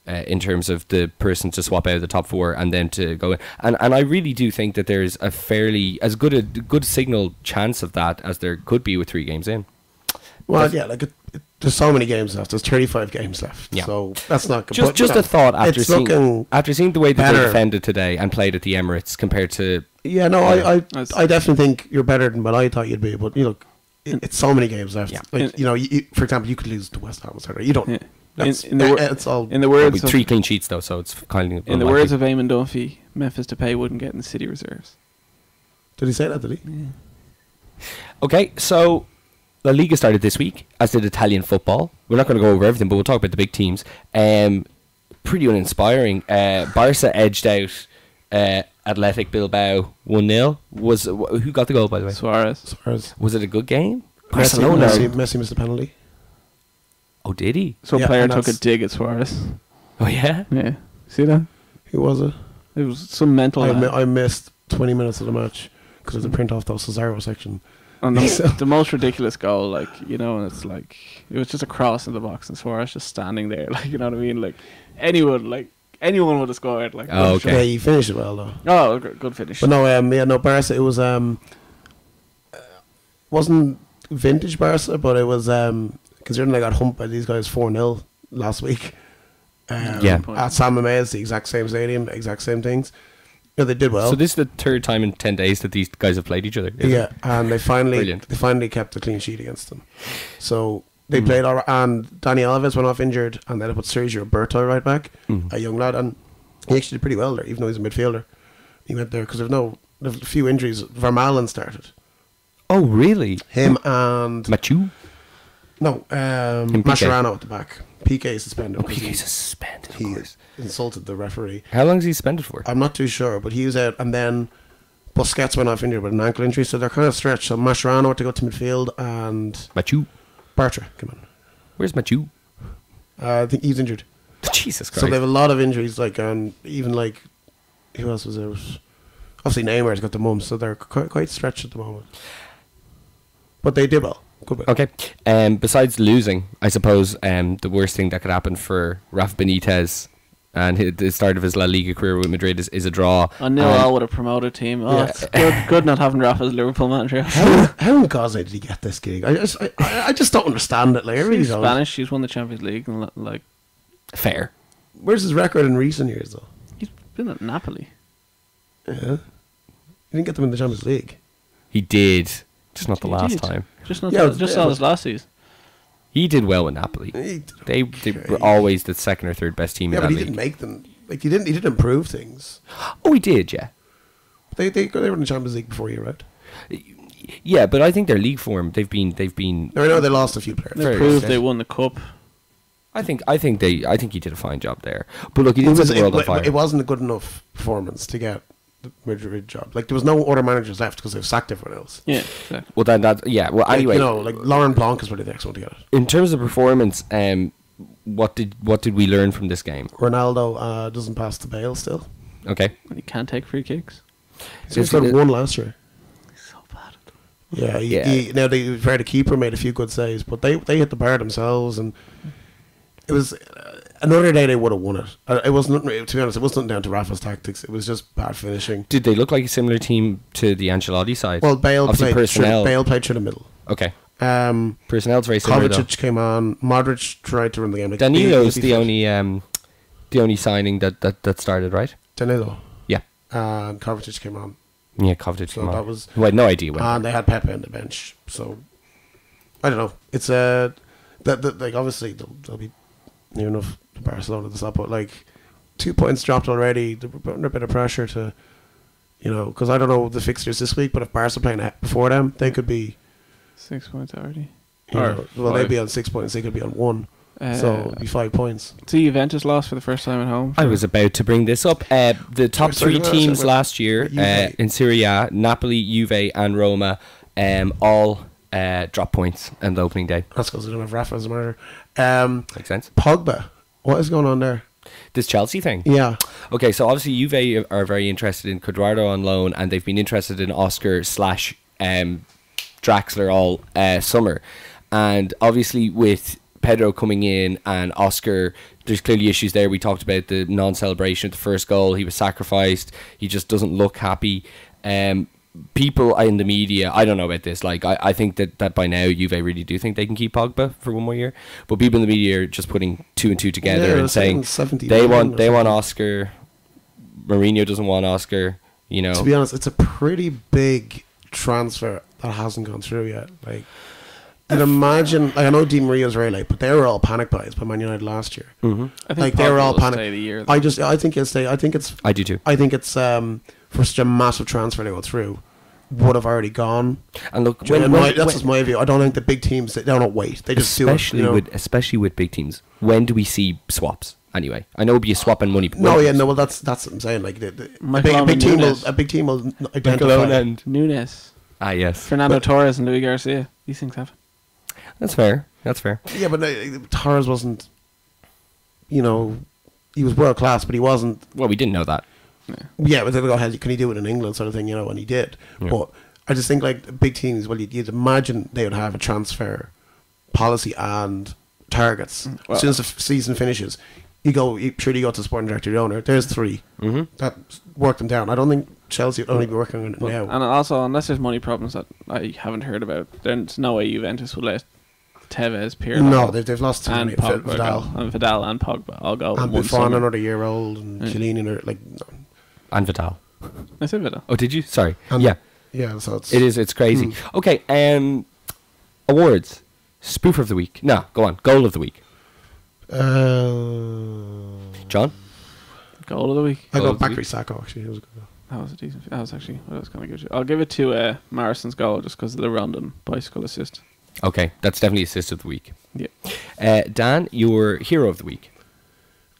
in terms of the person to swap out of the top 4 and then to go in. And I really do think that there's a fairly as good signal chance of that as there could be with 3 games in. Well, yeah, like there's so many games left. There's 35 games left. Yeah. So that's not good. Just a thought after seeing the way that better. they defended today and played at the Emirates compared to. Yeah, no, I definitely think you're better than what I thought you'd be. But it's so many games left. Yeah. Like for example, you could lose to West Ham, etc. You don't. Yeah. It's all in the words with of 3 clean sheets though, so it's kind of in the words of Eamon Dunphy, Memphis Depay wouldn't get in the city reserves. Did he say that? Did he? Yeah. Okay, so La Liga started this week, as did Italian football. We're not going to go over everything, but we'll talk about the big teams. Pretty uninspiring. Barca edged out Athletic Bilbao 1-0. Who got the goal, by the way? Suarez. Was it a good game? Messi missed the penalty. Oh, did he? So a player took a dig at Suarez. Oh, yeah? Yeah. See that? Who was it? It was some mental... I missed 20 minutes of the match because of the print off the Cesaro section. And the most ridiculous goal, and it's like, it was just a cross in the box and Suarez just standing there, you know what I mean? Like, anyone would have scored. Like, oh, okay. Yeah, he finished it well, though. Oh, good finish. But no, Barca, it was, wasn't vintage Barca, but it was, considering they got humped by these guys 4-0 last week. At San Mamés, the exact same stadium, exact same things. They did well. So this is the 3rd time in 10 days that these guys have played each other. Yeah, and they finally kept a clean sheet against them. So they played all right, and Dani Alves went off injured, and then they put Sergio Roberto right back, a young lad, and he actually did pretty well there, even though he's a midfielder. He went there because there's a few injuries. Vermaelen started. Oh, really? Him and Machu? No, Mascherano at the back. PK suspended. Oh, PK suspended, of course. He insulted the referee. How long is he suspended for? I'm not too sure, but he was out, and then Busquets went off injured with an ankle injury, so they're kind of stretched. So Mascherano had to go to midfield, and Machu. Bartra, come on. Where's Machu? I think he's injured. Jesus Christ. So they have a lot of injuries, even who else was there? Obviously Neymar's got the mumps, so they're quite stretched at the moment. But they did well. Good bit. Okay. Besides losing, I suppose the worst thing that could happen for Rafa Benitez and the start of his La Liga career with Madrid is a draw. A 0-0 with a promoted team. Oh, it's good not having Rafa as Liverpool manager. How in Gaza did he get this gig? I just don't understand it. Like, I really don't. Spanish. She's won the Champions League and fair. Where's his record in recent years though? He's been at Napoli. Yeah. He didn't get them in the Champions League. He did. Just not the last time. Just his last season. He did well with Napoli. They were always the 2nd or 3rd best team in that league. But he didn't make them. Like he didn't improve things. Oh, he did, yeah. They were in the Champions League before you, right? Yeah, but I think their league form, they've been. I know they lost a few players. They proved they won the cup. I think he did a fine job there. But look, he didn't set the world on fire. It wasn't a good enough performance to get the Madrid job. Like there was no other managers left because they've sacked everyone else. Yeah, exactly. Well, Well, anyway, Laurent Blanc is probably the next one to get it. In terms of performance, what did we learn from this game? Ronaldo doesn't pass the Bale still. Okay. And he can't take free kicks. He's got one last year. He's so bad at it. Yeah, now the keeper made a few good saves, but they hit the bar themselves, and it was another day they would have won it. It wasn't, to be honest, it wasn't down to Rafa's tactics. It was just bad finishing. Did they look like a similar team to the Ancelotti side? Well, Bale played through the middle. Okay. Personnel's very similar. Kovacic came on. Modric tried to run the game. Like Danilo's the only signing that started, right? Danilo. Yeah. And Kovacic came on. Yeah, Kovacic so came on. That was. Who had no idea when. And they had Pepe on the bench. So I don't know. It's like obviously they'll be near enough to Barcelona this up, but 2 points dropped already. They're putting a bit of pressure to, because I don't know the fixtures this week, but if Barca playing before them, they could be 6 points already. They'd be on 6 points. They could be on 1. So it'd be 5 points. See, Juventus lost for the first time at home. I was about to bring this up. The top 3 teams last year in Serie A, Napoli, Juve, and Roma, all drop points on the opening day. That's because they don't have Rafa as a manager. Makes sense. Pogba, what is going on there? This Chelsea thing? Yeah. Okay, so obviously Juve are very interested in Cuadrado on loan, and they've been interested in Oscar slash Draxler all summer. And obviously with Pedro coming in and Oscar, there's clearly issues there. We talked about the non-celebration of the first goal. He was sacrificed. He just doesn't look happy. People in the media, I don't know about this. Like, I think that by now Juve really do think they can keep Pogba for one more year. But people in the media are just putting two and two together and saying they want Oscar. Mourinho doesn't want Oscar. You know, to be honest, it's a pretty big transfer that hasn't gone through yet. Like, you'd imagine. Like, I know Di Maria's very late, but they were all panic buys by Man United last year. I think like they were all panic. I think he'll stay. I think it's. I do too. I think it's for such a massive transfer to go through, would have already gone. And look, that's just my view. I don't think the big teams, they don't wait. They just do it. You know? Especially with big teams. When do we see swaps? Anyway, I know it'd be a swap and money. Well, that's what I'm saying. Like a big team will identify. And Nunes. Ah, yes. Fernando Torres and Luis Garcia. These things happen. That's fair. Yeah, but Torres wasn't. You know, he was world class, but he wasn't. Well, we didn't know that. Yeah, but they go ahead. Can he do it in England, sort of thing? You know, and he did. Yeah. But I just think like big teams. Well, you'd imagine they would have a transfer policy and targets. Well, as soon as the season finishes, you go to sporting director, the owner. There's 3 that work them down. I don't think Chelsea would only be working on it now. And also, unless there's money problems that I haven't heard about, there's no way Juventus would let Tevez, Pirlo. No, they've lost and Pogba, and Vidal and Pogba all go. And Buffon, another year old, and Chiellini, like. And Vidal. I said Vidal. Oh, did you? Sorry. And yeah. So it's crazy. Okay. Awards. Spoofer of the week. No, go on. Goal of the week. John. Goal of the week. I got Bakary Sacco. Actually, it was good. That was a decent. That was actually what I was going to give. I'll give it to Morrison's goal just because of the random bicycle assist. Okay, that's definitely assist of the week. Yeah. Dan, your hero of the week.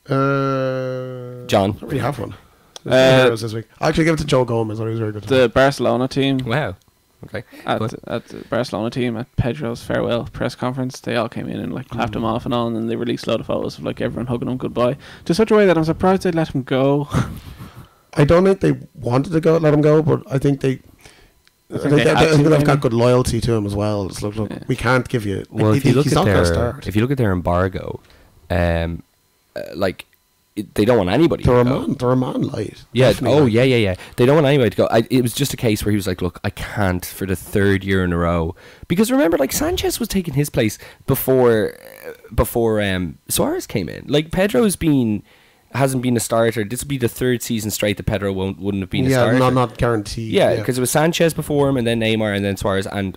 John. I don't really have one. Heroes this week. I actually give it to Joe Gomez. He was very good. The Barcelona team. Wow. Okay. At the Barcelona team at Pedro's farewell press conference, they all came in and like clapped him off and all, and then they released a load of photos of like everyone hugging him goodbye to such a way that I'm surprised they let him go. I don't think they wanted to let him go, but I think they've got good loyalty to him as well. It's look, we can't give you. Well, if you look at their embargo, they don't want anybody to go. They're a man light. Yeah. Yeah. They don't want anybody to go. It was just a case where he was like, look, I can't for the 3rd year in a row. Because remember, like, Sanchez was taking his place before Suarez came in. Like, Pedro's hasn't been a starter. This will be the 3rd season straight that Pedro wouldn't have been a starter. Yeah, not guaranteed. Yeah, because it was Sanchez before him, and then Neymar, and then Suarez, and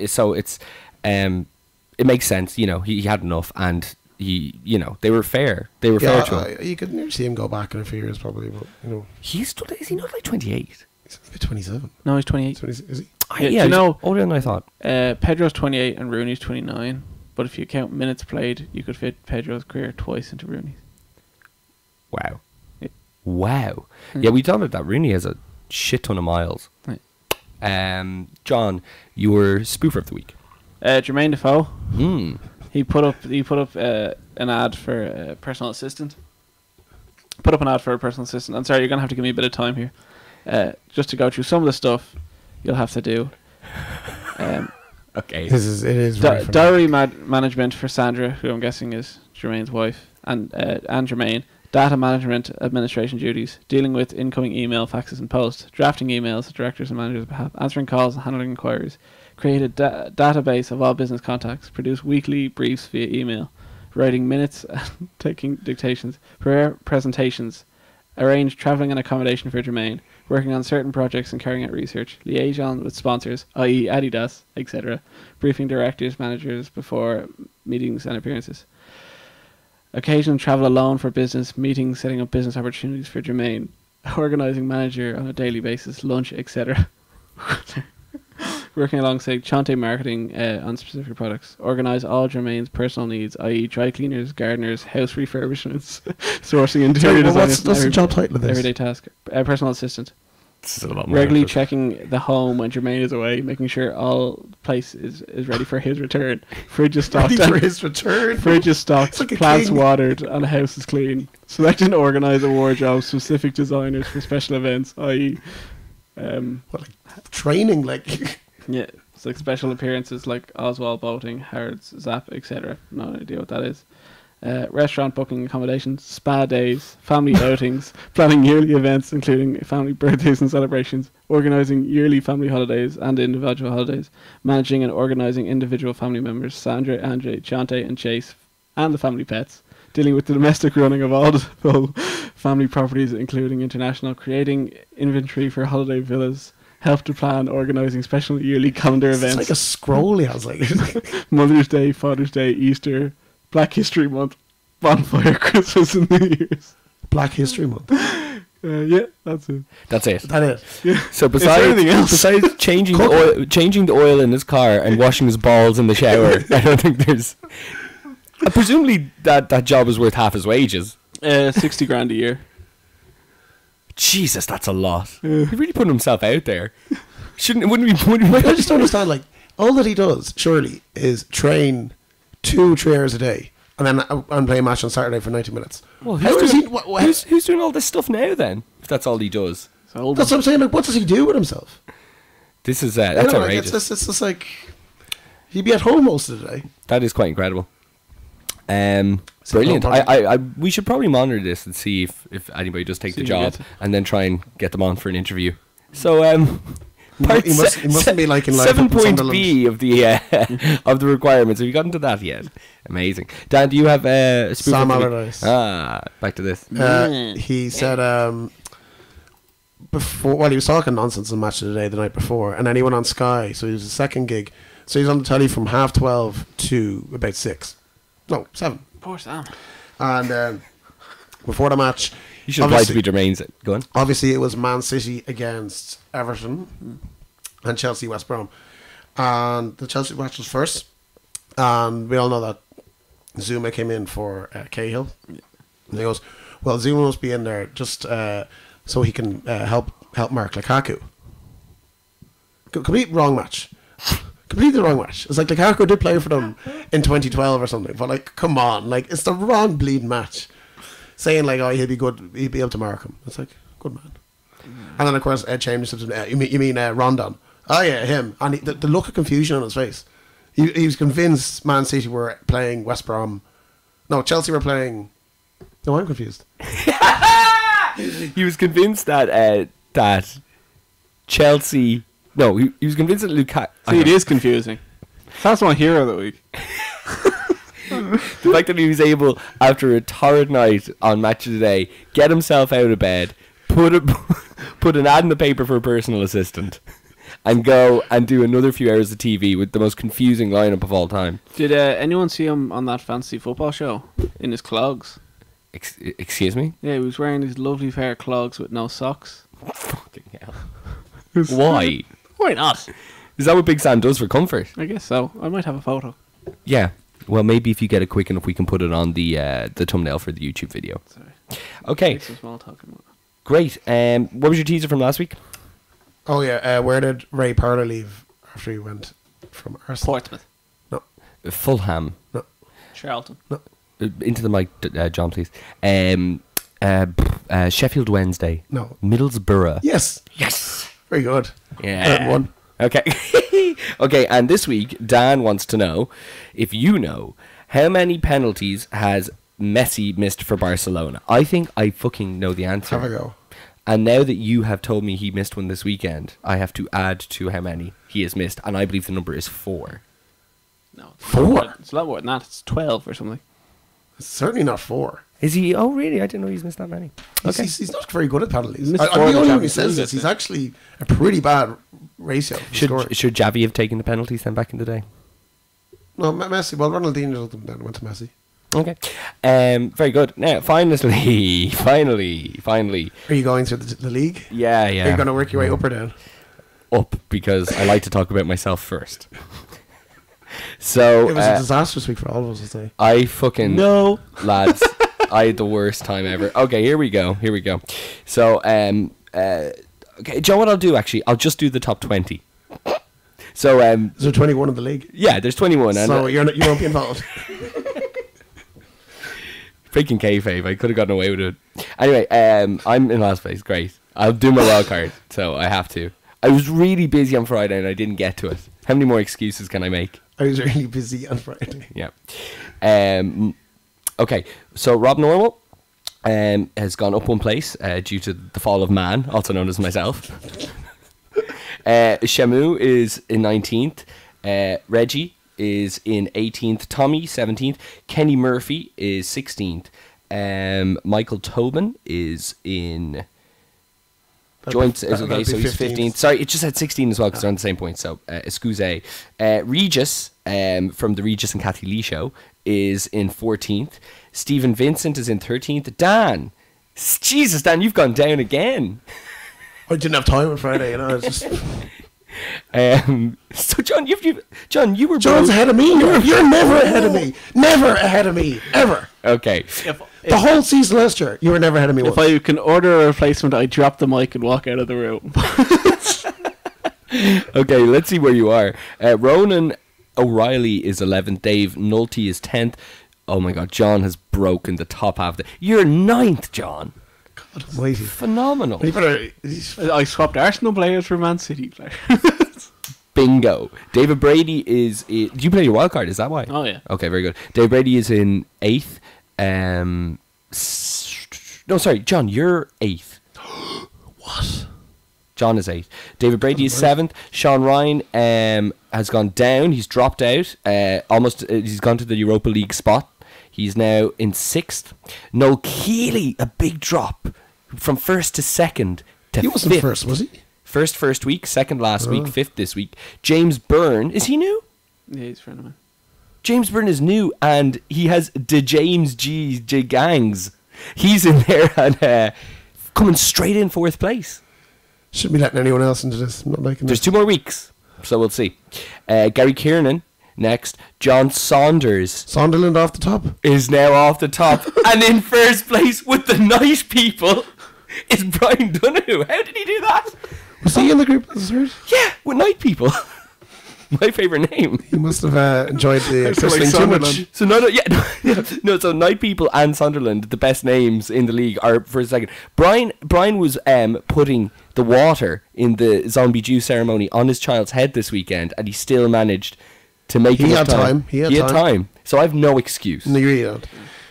so it's it makes sense. You know, he had enough, and they were fair. They were fair to him. You could never see him go back in a few years, probably. But is he not like 28? He's 27. No, he's 28. Is he? Yeah, older than I thought. Pedro's 28 and Rooney's 29. But if you count minutes played, you could fit Pedro's career twice into Rooney's. Wow. Yeah. Wow. Yeah, we talked about that. Rooney has a shit ton of miles. Right. John, your spoofer of the week. Jermaine Defoe. He put up an ad for a personal assistant. I'm sorry, you're gonna have to give me a bit of time here, just to go through some of the stuff you'll have to do. Okay. It is diary management for Sandra, who I'm guessing is Jermaine's wife, and Jermaine. Data management administration duties, dealing with incoming email, faxes and posts, drafting emails to directors and managers' behalf, answering calls and handling inquiries, create a database of all business contacts, produce weekly briefs via email, writing minutes and taking dictations, prepare presentations, arrange travelling and accommodation for Jermaine, working on certain projects and carrying out research, liaison with sponsors, i.e. Adidas, etc., briefing directors, managers before meetings and appearances. Occasional travel alone for business, meetings, setting up business opportunities for Jermaine, organising manager on a daily basis, lunch, etc. Working alongside Chante marketing on specific products. Organise all Jermaine's personal needs, i.e. dry cleaners, gardeners, house refurbishments, sourcing interior designers. What's the job title of this? Everyday task. Personal assistant. It's a lot more Regularly effort. checking the home when Jermaine is away, making sure all place is ready for his return. Fridge is stocked. Ready for his return. Fridge is stocked, Like a plants king. watered, and the house is clean. Select and organise a wardrobe, specific designers for special events, i.e. What, like, training, like. Yeah, it's like special appearances like Oswald Boating, Harrods, Zap, etc. No idea what that is. Restaurant booking, accommodations, spa days, family outings, planning yearly events including family birthdays and celebrations, organising yearly family holidays and individual holidays, managing and organising individual family members, Sandra, Andre, Chante and Chase, and the family pets, dealing with the domestic running of all the full family properties including international, creating inventory for holiday villas, help to plan organising special yearly calendar It's events, like a scroll he has, like. Mother's Day, Father's Day, Easter, Black History Month, bonfire, Christmas and New Year's. Black History Month. Yeah, that's it. That's it. That is. Yeah. So Is there anything else? besides changing the oil in his car and washing his balls in the shower, I don't think there's. Presumably that job is worth half his wages. 60 grand a year. Jesus, that's a lot. He really put himself out there. Wouldn't he? Like, I just don't understand, like, all that he does, surely, is train 2-3 hours a day and then play a match on Saturday for 90 minutes. Well, How who's is he... doing, who's doing all this stuff now then? If that's all he does. So That's what I'm saying, like, what does he do with himself? This is You that's know, like, outrageous. it's just like... He'd be at home most of the day. That is quite incredible. So Brilliant. no I we should probably monitor this and see if anybody does take See the who job gets it. and then try and get them on for an interview. So He mustn't be like in life up in 7.B of the of the requirements. Have you gotten to that yet? Amazing. Dan, do you have a spoof Sam of the week? Allardyce. Back to this. He said before, well, he was talking nonsense on Match of the Day the night before, and then he went on Sky, so he was a second gig. So he was on the telly from 12:30 to about 6. No, 7. Poor Sam. And before the match, You should apply to obviously- be Jermaine's. Go on. obviously it was Man City against Everton and Chelsea West Brom. And the Chelsea match was first. And we all know that Zuma came in for Cahill. And he goes, well, Zuma must be in there just so he can help Mark Lukaku. Complete wrong match. Completely wrong match. It's like Lukaku did play for them in 2012 or something. But, like, come on. Like, it's the wrong bleeding match. Saying, like, oh, he'll be good, he'll be able to mark him. It's like, good man. And then, of course, Ed Chambers said, you mean Rondon? Oh, yeah, him. And the look of confusion on his face. He was convinced Man City were playing West Brom. No, Chelsea were playing... No, I'm confused. He was convinced that Chelsea. No, he was convinced that Lukaku. See, it is confusing. That's my hero of the week. The fact that he was able, after a torrid night on Match of the Day, get himself out of bed, put an ad in the paper for a personal assistant, and go and do another few hours of TV with the most confusing lineup of all time. Did anyone see him on that fantasy football show in his clogs? Excuse me? Yeah, he was wearing these lovely pair of clogs with no socks. Fucking hell. Why? Why not? Is that what Big Sam does for comfort? I guess so. I might have a photo. Yeah. Well, maybe if you get it quick enough, we can put it on the thumbnail for the YouTube video. Sorry. Okay, Make some small talking about. great. What was your teaser from last week? Oh, yeah. Where did Ray Parlour leave after he went from Arsenal? Portsmouth. No. Fulham. No. Charlton. Into the mic, John, please. Sheffield Wednesday. No. Middlesbrough. Yes. Yes. Very good. Yeah. One. Okay. Okay, and this week, Dan wants to know if you know how many penalties has Messi missed for Barcelona. I think I fucking know the answer. Have a go. And now that you have told me he missed one this weekend, I have to add to how many he has missed, and I believe the number is 4. No. It's 4? It's a lot more than that. It's 12 or something. It's certainly not 4. Is he? Oh, really? I didn't know he's missed that many. Okay. Okay. He's not very good at penalties. Missed I 4 in the only when he Champions says League, this, I he's think. actually a pretty bad ratio. for scoring. Should Javi have taken the penalties then back in the day? No, Messi. Well, Ronaldinho took them then went to Messi. Okay. Very good. Now, finally. Are you going through the league? Yeah, Are you yeah. going to work your way up or down? Up, because I like to talk about myself first. So, It was a disastrous week for all of us, I'd say. I fucking... No. Lads, I had the worst time ever. Okay, here we go. So, Okay, do you know what I'll do, actually? I'll just do the top 20. So, Is there 21 in the league? yeah, there's 21. And, So you won't be involved. freaking kayfabe, I could have gotten away with it. Anyway, I'm in last place. Great. I'll do my wild card, so I have to. I was really busy on Friday and I didn't get to it. How many more excuses can I make? I was really busy on Friday. Yeah. Okay, so Rob Normal has gone up one place due to the fall of man, also known as myself. Shamu is in 19th. Reggie is in 18th. Tommy, 17th. Kenny Murphy is 16th. Michael Tobin is in... Joint is okay, so he's 15th. Sorry, it just had 16 as well because they're on the same point, so excuse. Regis, from the Regis and Kathy Lee show, is in 14th. Stephen Vincent is in 13th. Dan, Jesus, Dan, you've gone down again. I didn't have time on Friday, you know. It's just... So John, John, you were John's ahead of me. You're never ahead of me. Never ahead of me, ever. Okay. The whole season last year, you were never ahead of me. If I can order a replacement, I drop the mic and walk out of the room. Okay, let's see where you are. Ronan O'Reilly is 11th. Dave Nolte is 10th. Oh my God, John has broken the top half. You're 9th, John. God almighty. Phenomenal. I swapped Arsenal players for Man City players. Bingo. David Brady is... Do you play your wild card? Is that why? Oh, yeah. Okay, very good. David Brady is in 8th. No, sorry, John, you're 8th. What? John is 8th. David Brady is 7th. Sean Ryan has gone down. He's dropped out. He's gone to the Europa League spot. He's now in 6th. Noel Keeley, a big drop from 1st to 2nd to 5th. He wasn't first, was he? First week, 2nd last week, 5th this week. James Byrne, is he new? Yeah, he's a friend of mine. James Byrne is new, and he has the James J Gangs. He's in there and coming straight in 4th place. Shouldn't be letting anyone else into this. I'm not liking There's this. 2 more weeks, so we'll see. Gary Kiernan next. John Saunders Sunderland off the top. is now off the top, and in 1st place with the nice people is Brian Donoghue. How did he do that? Was he in the group? Yeah, with night people. My favourite name. He must have enjoyed the wrestling too much. So no. So Night People and Sunderland, the best names in the league, are for a second. Brian was putting the water in the zombie juice ceremony on his child's head this weekend, and he still managed to make. He had time. He had time. So I have no excuse. No, you really don't.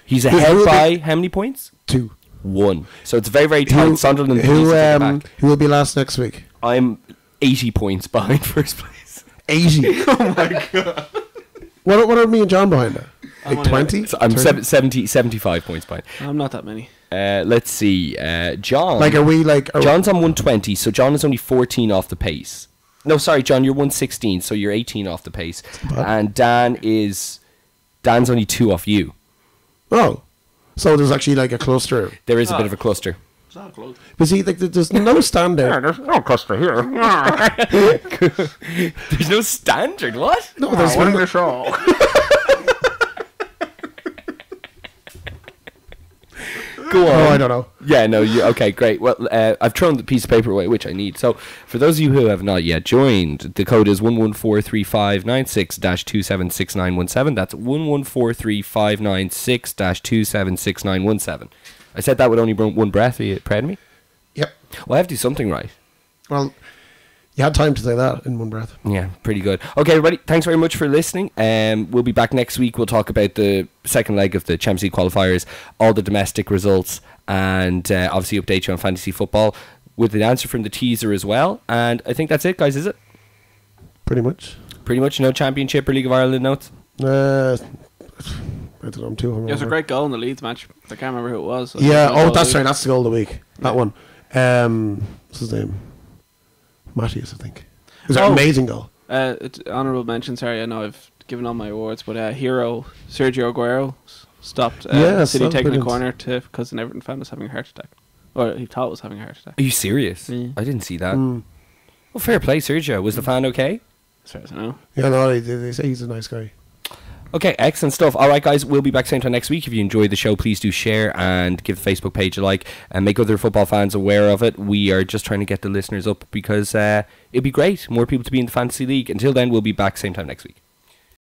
He's ahead by how many points? 2. 1. So it's very, very tight. Sunderland needs to take it back. Who will be last next week? I'm 80 points behind 1st place. 80. Oh my God. What are me and John behind that? Like 20? So I'm 75 points behind. I'm not that many. Let's see. John. Like, John's on 120, so John is only 14 off the pace. No, sorry, John, you're 116, so you're 18 off the pace. And Dan's only 2 off you. Oh. So there's actually like a cluster. There is a bit of a cluster. It's not close. But see, like, there's no standard. There's no cluster here. There's no standard, what? No, there's Winning the show. Go on. Oh, I don't know. Yeah, no, okay, great. Well, I've thrown the piece of paper away, which I need. So, for those of you who have not yet joined, the code is 1143596-276917. That's 1143596-276917. I said that with only one breath. Are you proud of me? Yep. Well, I have to do something right. Well, you had time to say that in one breath. Yeah, pretty good. Okay, everybody, thanks very much for listening. We'll be back next week. We'll talk about the second leg of the Champions League qualifiers, all the domestic results, and obviously update you on fantasy football with an answer from the teaser as well. And I think that's it, guys, is it? Pretty much. Pretty much, no Championship or League of Ireland notes? I don't know, I'm too hungover. It was a great goal in the Leeds match. I can't remember who it was. Yeah, that's right. That's the goal of the week. That one. What's his name? Matthias, I think. It was an amazing goal. It's honourable mention. Sorry, I know I've given all my awards, but hero Sergio Aguero stopped City taking a corner because an Everton fan was having a heart attack. Or he thought was having a heart attack. Are you serious? Yeah. I didn't see that. Well, fair play, Sergio. Was the fan okay? As far as I know. Yeah, no, they say he's a nice guy. Okay, excellent stuff. All right, guys, we'll be back same time next week. If you enjoyed the show, please do share and give the Facebook page a like and make other football fans aware of it. We are just trying to get the listeners up because it'd be great. More people to be in the Fantasy League. Until then, we'll be back same time next week.